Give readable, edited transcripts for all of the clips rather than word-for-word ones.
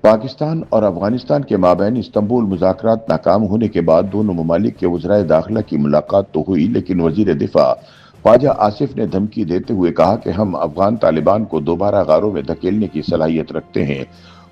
پاکستان اور افغانستان کے مابین استنبول مذاکرات ناکام ہونے کے بعد دونوں ممالک کے وزرائے داخلہ کی ملاقات تو ہوئی، لیکن وزیر دفاع خواجہ آصف نے دھمکی دیتے ہوئے کہا کہ ہم افغان طالبان کو دوبارہ غاروں میں دھکیلنے کی صلاحیت رکھتے ہیں۔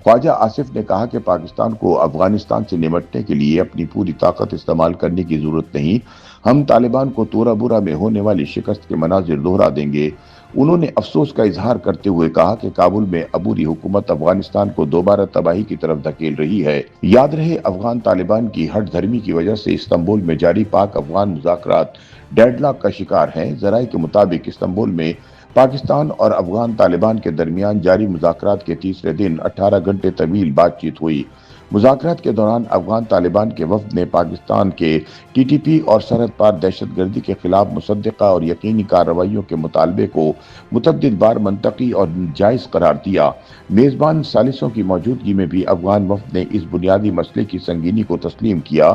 خواجہ آصف نے کہا کہ پاکستان کو افغانستان سے نمٹنے کے لیے اپنی پوری طاقت استعمال کرنے کی ضرورت نہیں، ہم طالبان کو تورا بورا میں ہونے والی شکست کے مناظر دہرا دیں گے۔ انہوں نے افسوس کا اظہار کرتے ہوئے کہا کہ کابل میں عبوری حکومت افغانستان کو دوبارہ تباہی کی طرف دھکیل رہی ہے۔ یاد رہے، افغان طالبان کی ہٹ دھرمی کی وجہ سے استنبول میں جاری پاک افغان مذاکرات ڈیڈ لاک کا شکار ہیں۔ ذرائع کے مطابق استنبول میں پاکستان اور افغان طالبان کے درمیان جاری مذاکرات کے تیسرے دن 18 گھنٹے طویل بات چیت ہوئی۔ مذاکرات کے دوران افغان طالبان کے وفد نے پاکستان کے ٹی ٹی پی اور سرحد پار دہشت گردی کے خلاف مصدقہ اور یقینی کارروائیوں کے مطالبے کو متعدد بار منطقی اور جائز قرار دیا۔ میزبان ثالثوں کی موجودگی میں بھی افغان وفد نے اس بنیادی مسئلے کی سنگینی کو تسلیم کیا،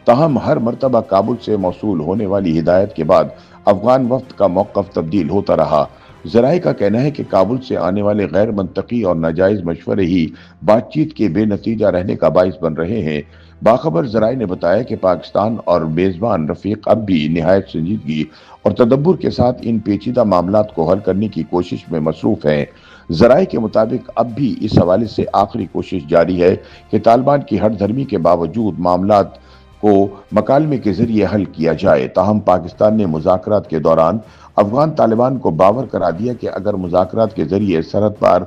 تاہم ہر مرتبہ کابل سے موصول ہونے والی ہدایت کے بعد افغان وفد کا موقف تبدیل ہوتا رہا۔ ذرائع کا کہنا ہے کہ کابل سے آنے والے غیر منطقی اور ناجائز مشورے ہی بات چیت کے بے نتیجہ رہنے کا باعث بن رہے ہیں۔ باخبر ذرائع نے بتایا کہ پاکستان اور میزبان رفیق اب بھی نہایت سنجیدگی اور تدبر کے ساتھ ان پیچیدہ معاملات کو حل کرنے کی کوشش میں مصروف ہیں۔ ذرائع کے مطابق اب بھی اس حوالے سے آخری کوشش جاری ہے کہ طالبان کی ہٹ دھرمی کے باوجود معاملات کو مکالمے کے ذریعے حل کیا جائے، تاہم پاکستان نے مذاکرات کے دوران افغان طالبان کو باور کرا دیا کہ اگر مذاکرات کے ذریعے سرحد پار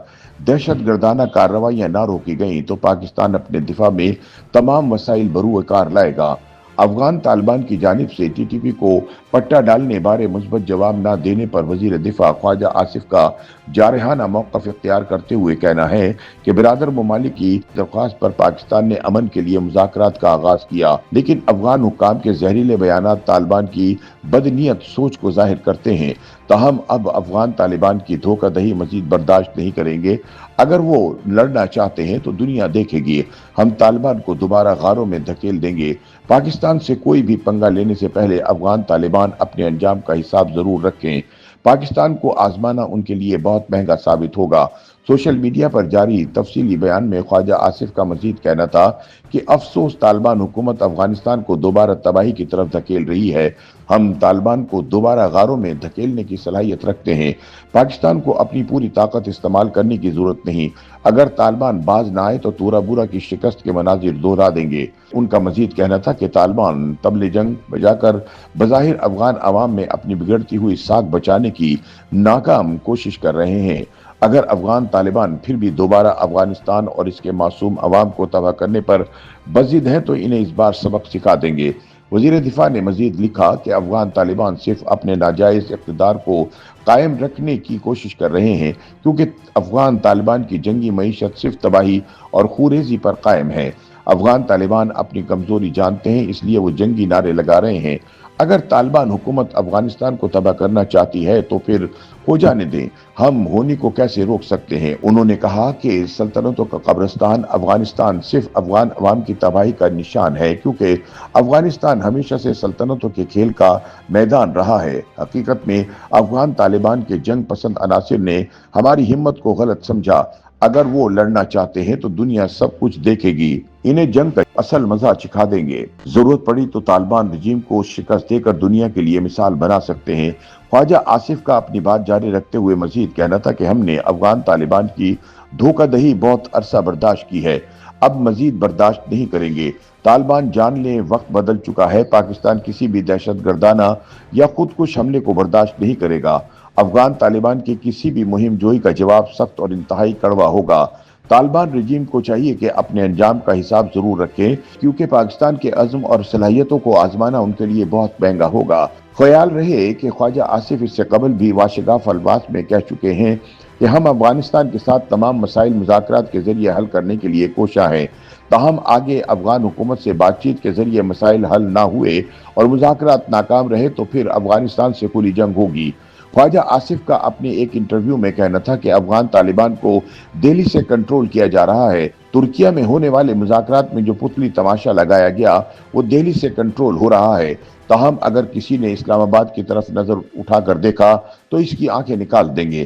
دہشت گردانہ کارروائیاں نہ روکی گئیں تو پاکستان اپنے دفاع میں تمام وسائل بروئے کار لائے گا۔ افغان طالبان کی جانب سے ٹی ٹی پی کو پٹا ڈالنے بارے مثبت جواب نہ دینے پر وزیر دفاع خواجہ آصف کا جارحانہ موقف اختیار کرتے ہوئے کہنا ہے کہ برادر ممالک کی درخواست پر پاکستان نے امن کے لیے مذاکرات کا آغاز کیا، لیکن افغان حکام کے زہریلے بیانات طالبان کی بدنیت سوچ کو ظاہر کرتے ہیں۔ تاہم اب افغان طالبان کی دھوکہ دہی مزید برداشت نہیں کریں گے۔ اگر وہ لڑنا چاہتے ہیں تو دنیا دیکھے گی، ہم طالبان کو دوبارہ غاروں میں دھکیل دیں گے۔ پاکستان سے کوئی بھی پنگا لینے سے پہلے افغان طالبان اپنے انجام کا حساب ضرور رکھیں۔ پاکستان کو آزمانا ان کے لیے بہت مہنگا ثابت ہوگا۔ سوشل میڈیا پر جاری تفصیلی بیان میں خواجہ آصف کا مزید کہنا تھا کہ افسوس، طالبان حکومت افغانستان کو دوبارہ تباہی کی طرف دھکیل رہی ہے۔ ہم طالبان کو دوبارہ غاروں میں دھکیلنے کی صلاحیت رکھتے ہیں۔ پاکستان کو اپنی پوری طاقت استعمال کرنے کی ضرورت نہیں، اگر طالبان باز نہ آئے تو تورا بورا کی شکست کے مناظر دہرا دیں گے۔ ان کا مزید کہنا تھا کہ طالبان طبل جنگ بجا کر بظاہر افغان عوام میں اپنی بگڑتی ہوئی ساکھ بچانے کی ناکام کوشش کر رہے ہیں۔ اگر افغان طالبان پھر بھی دوبارہ افغانستان اور اس کے معصوم عوام کو تباہ کرنے پر بضد ہیں تو انہیں اس بار سبق سکھا دیں گے۔ وزیر دفاع نے مزید لکھا کہ افغان طالبان صرف اپنے ناجائز اقتدار کو قائم رکھنے کی کوشش کر رہے ہیں، کیونکہ افغان طالبان کی جنگی معیشت صرف تباہی اور خوریزی پر قائم ہے۔ افغان طالبان اپنی کمزوری جانتے ہیں، اس لیے وہ جنگی نعرے لگا رہے ہیں۔ اگر طالبان حکومت افغانستان کو تباہ کرنا چاہتی ہے تو پھر ہو جانے دیں، ہم ہونے کو کیسے روک سکتے ہیں؟ انہوں نے کہا کہ سلطنتوں کا قبرستان افغانستان صرف افغان عوام کی تباہی کا نشان ہے، کیونکہ افغانستان ہمیشہ سے سلطنتوں کے کھیل کا میدان رہا ہے۔ حقیقت میں افغان طالبان کے جنگ پسند عناصر نے ہماری ہمت کو غلط سمجھا۔ اگر وہ لڑنا چاہتے ہیں تو دنیا سب کچھ دیکھے گی، انہیں جنگ کا اصل مزہ چکھا دیں گے۔ ضرورت پڑی تو طالبان رجیم کو شکست دے کر دنیا کے لیے مثال بنا سکتے ہیں۔ خواجہ آصف کا اپنی بات جاری رکھتے ہوئے مزید کہنا تھا کہ ہم نے افغان طالبان کی دھوکہ دہی بہت عرصہ برداشت کی ہے، اب مزید برداشت نہیں کریں گے۔ طالبان جان لیں، وقت بدل چکا ہے، پاکستان کسی بھی دہشت گردانہ یا خودکش حملے کو برداشت نہیں کرے گا۔ افغان طالبان کی کسی بھی مہم جوئی کا جواب سخت اور انتہائی کڑوا ہوگا۔ طالبان رجیم کو چاہیے کہ اپنے انجام کا حساب ضرور رکھیں، کیونکہ پاکستان کے عزم اور صلاحیتوں کو آزمانا ان کے لیے بہت مہنگا ہوگا۔ خیال رہے کہ خواجہ آصف اس سے قبل بھی واشگاف الفاظ میں کہہ چکے ہیں کہ ہم افغانستان کے ساتھ تمام مسائل مذاکرات کے ذریعے حل کرنے کے لیے کوشاں ہیں، تاہم آگے افغان حکومت سے بات چیت کے ذریعے مسائل حل نہ ہوئے اور مذاکرات ناکام رہے تو پھر افغانستان سے کھلی جنگ ہوگی۔ خواجہ آصف کا اپنے ایک انٹرویو میں کہنا تھا کہ افغان طالبان کو دہلی سے کنٹرول کیا جا رہا ہے۔ ترکیہ میں ہونے والے مذاکرات میں جو پتلی تماشا لگایا گیا وہ دہلی سے کنٹرول ہو رہا ہے، تاہم اگر کسی نے اسلام آباد کی طرف نظر اٹھا کر دیکھا تو اس کی آنکھیں نکال دیں گے۔